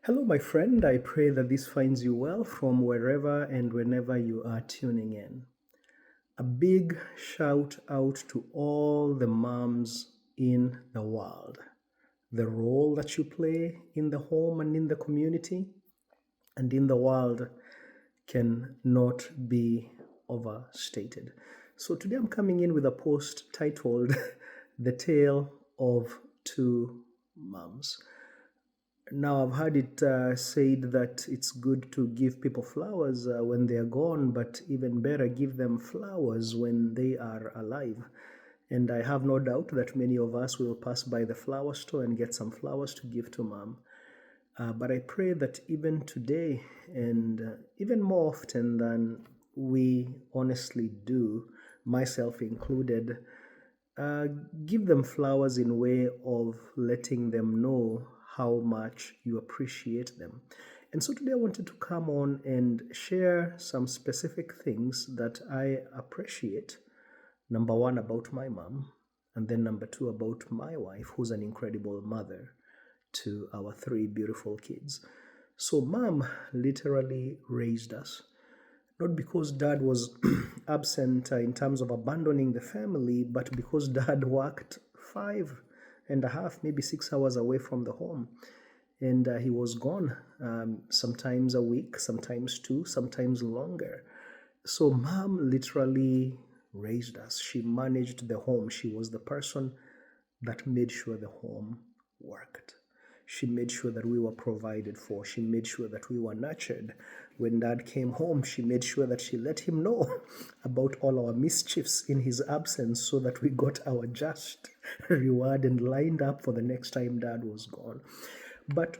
Hello, my friend. I pray that this finds you well from wherever and whenever you are tuning in. A big shout out to all the moms in the world. The role that you play in the home and in the community and in the world cannot be overstated. So today I'm coming in with a post titled The Tale of Two Moms. Now, I've heard it said that it's good to give people flowers when they are gone, but even better, give them flowers when they are alive. And I have no doubt that many of us will pass by the flower store and get some flowers to give to mom. But I pray that even today, and even more often than we honestly do, myself included, uh, give them flowers in way of letting them know how much you appreciate them. And so today I wanted to come on and share some specific things that I appreciate. Number one, about my mom, and then number two, about my wife, who's an incredible mother to our three beautiful kids. So, mom literally raised us, not because dad was absent in terms of abandoning the family, but because dad worked 5.5, maybe 6 hours away from the home. And he was gone sometimes a week, sometimes two, sometimes longer. So, mom literally raised us. She managed the home. She was the person that made sure the home worked. She made sure that we were provided for. She made sure that we were nurtured. When dad came home, she made sure that she let him know about all our mischiefs in his absence so that we got our just reward and lined up for the next time dad was gone. But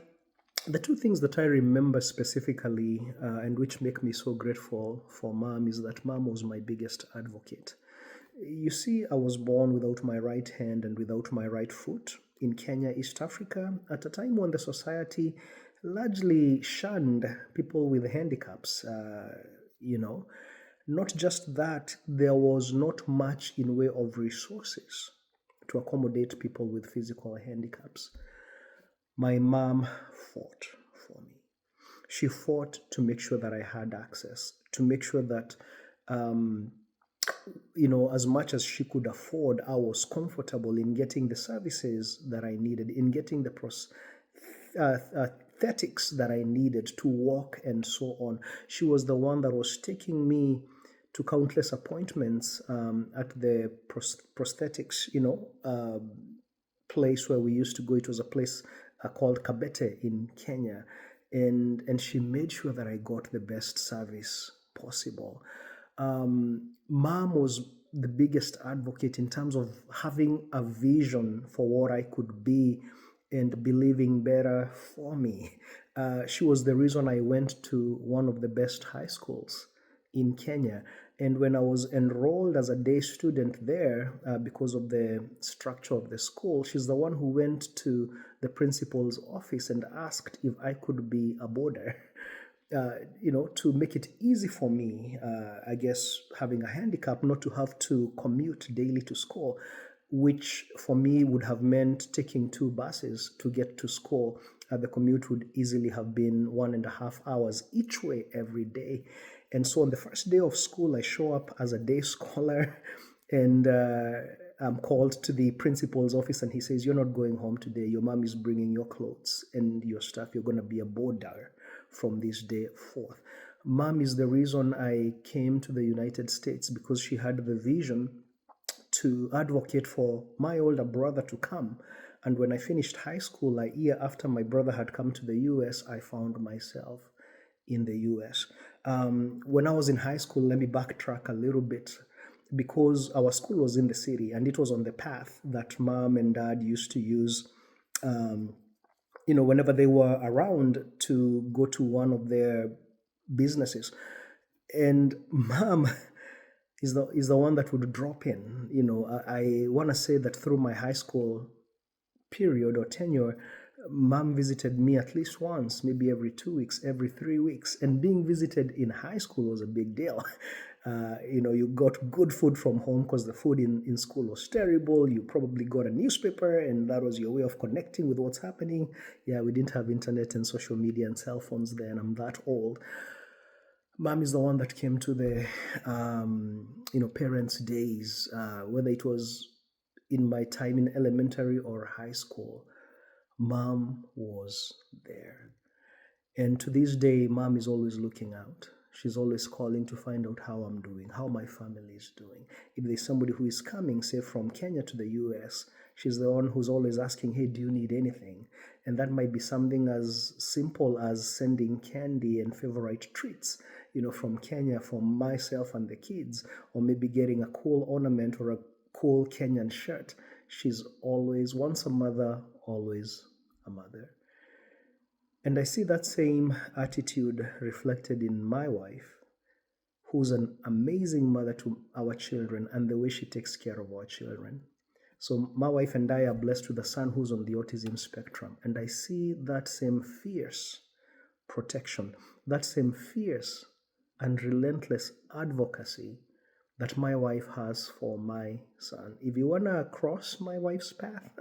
the two things that I remember specifically and which make me so grateful for mom is that mom was my biggest advocate. You see, I was born without my right hand and without my right foot in Kenya, East Africa, at a time when the society largely shunned people with handicaps. You know, not just that, there was not much in way of resources to accommodate people with physical handicaps. My mom fought for me. She fought to make sure that I had access, to make sure that um, as much as she could afford, I was comfortable in getting the services that I needed, in getting the prosthetics that I needed to walk and so on. She was the one that was taking me to countless appointments at the prosthetics, place where we used to go. It was a place called Kabete in Kenya. And she made sure that I got the best service possible. Mom was the biggest advocate in terms of having a vision for what I could be and believing better for me. She was the reason I went to one of the best high schools in Kenya. And when I was enrolled as a day student there, because of the structure of the school, she's the one who went to the principal's office and asked if I could be a boarder. To make it easy for me, I guess, having a handicap, not to have to commute daily to school, which for me would have meant taking two buses to get to school. The commute would easily have been 1.5 hours each way every day. And so on the first day of school, I show up as a day scholar and I'm called to the principal's office and he says, "You're not going home today. Your mom is bringing your clothes and your stuff. You're going to be a boarder from this day forth." Mom is the reason I came to the United States, because she had the vision to advocate for my older brother to come. And when I finished high school, a year after my brother had come to the US, I found myself in the US. When I was in high school, let me backtrack a little bit, because our school was in the city and it was on the path that mom and dad used to use whenever they were around to go to one of their businesses. And mom is the one that would drop in. I want to say that through my high school period or tenure, mom visited me at least once, maybe every 2 weeks, every 3 weeks. And being visited in high school was a big deal. You got good food from home because the food in school was terrible. You probably got a newspaper, and that was your way of connecting with what's happening. Yeah, we didn't have internet and social media and cell phones then. I'm that old. Mom is the one that came to the, parents' days, whether it was in my time in elementary or high school. Mom was there. And to this day, mom is always looking out. She's always calling to find out how I'm doing, how my family is doing. If there's somebody who is coming, say from Kenya to the US, she's the one who's always asking, hey, do you need anything? And that might be something as simple as sending candy and favorite treats, from Kenya for myself and the kids, or maybe getting a cool ornament or a cool Kenyan shirt. She's always, once a mother, always a mother. And I see that same attitude reflected in my wife, who's an amazing mother to our children, and the way she takes care of our children. So my wife and I are blessed with a son who's on the autism spectrum. And I see that same fierce protection, that same fierce and relentless advocacy that my wife has for my son. If you want to cross my wife's path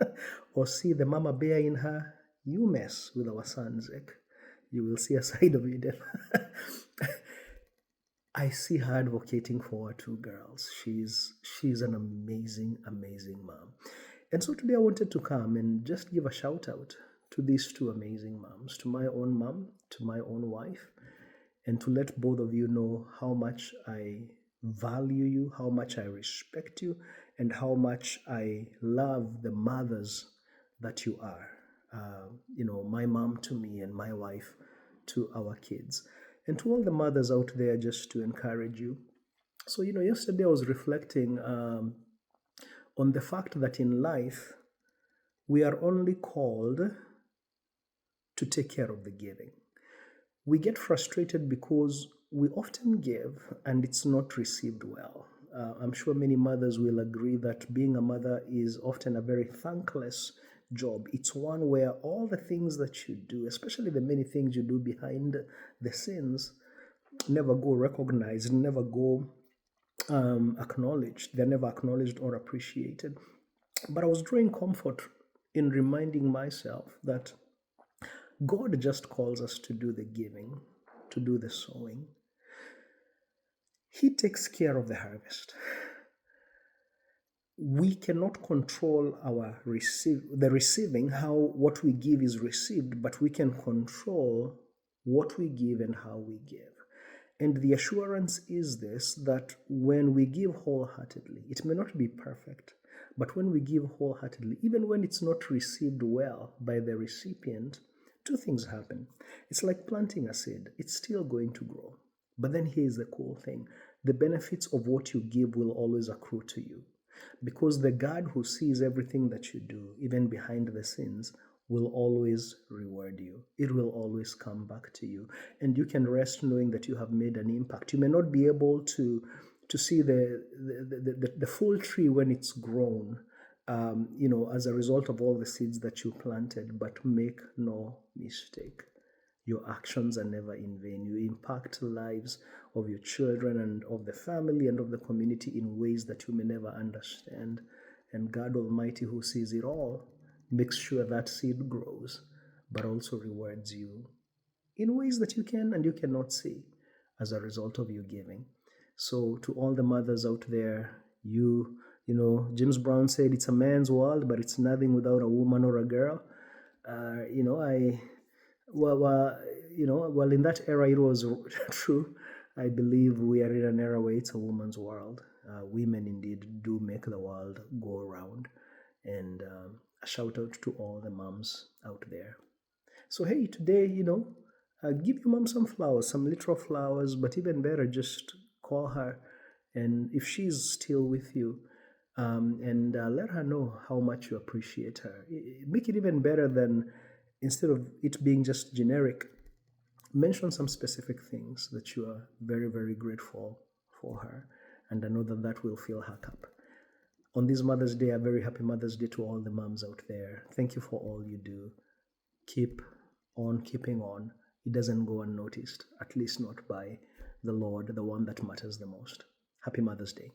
or see the mama bear in her, you mess with our son, Zek. You will see a side of Eden. I see her advocating for our two girls. She's an amazing, amazing mom. And so today I wanted to come and just give a shout out to these two amazing moms, to my own mom, to my own wife, and to let both of you know how much I value you, how much I respect you, and how much I love the mothers that you are. My mom to me and my wife to our kids. And to all the mothers out there, just to encourage you. So, yesterday I was reflecting on the fact that in life, we are only called to take care of the giving. We get frustrated because we often give and it's not received well. I'm sure many mothers will agree that being a mother is often a very thankless job. It's one where all the things that you do, especially the many things you do behind the scenes, never go recognized, never go acknowledged. They're never acknowledged or appreciated. But I was drawing comfort in reminding myself that God just calls us to do the giving, to do the sowing. He takes care of the harvest. We cannot control the receiving, how what we give is received, but we can control what we give and how we give. And the assurance is this, that when we give wholeheartedly, it may not be perfect, but when we give wholeheartedly, even when it's not received well by the recipient, two things happen. It's like planting a seed. It's still going to grow. But then here's the cool thing. The benefits of what you give will always accrue to you. Because the God who sees everything that you do, even behind the scenes, will always reward you. It will always come back to you. And you can rest knowing that you have made an impact. You may not be able to see the full tree when it's grown, as a result of all the seeds that you planted, but make no mistake. Your actions are never in vain. You impact lives of your children and of the family and of the community in ways that you may never understand. And God Almighty, who sees it all, makes sure that seed grows, but also rewards you in ways that you can and you cannot see as a result of your giving. So to all the mothers out there, James Brown said it's a man's world, but it's nothing without a woman or a girl. Well, in that era, it was true. I believe we are in an era where it's a woman's world. Women indeed do make the world go around. And a shout out to all the moms out there. So, hey, today, give your mom some flowers, some literal flowers, but even better, just call her. And if she's still with you, and let her know how much you appreciate her. Make it even better than, instead of it being just generic, mention some specific things that you are very, very grateful for her. And I know that will fill her cup. On this Mother's Day, a very happy Mother's Day to all the moms out there. Thank you for all you do. Keep on keeping on. It doesn't go unnoticed, at least not by the Lord, the one that matters the most. Happy Mother's Day.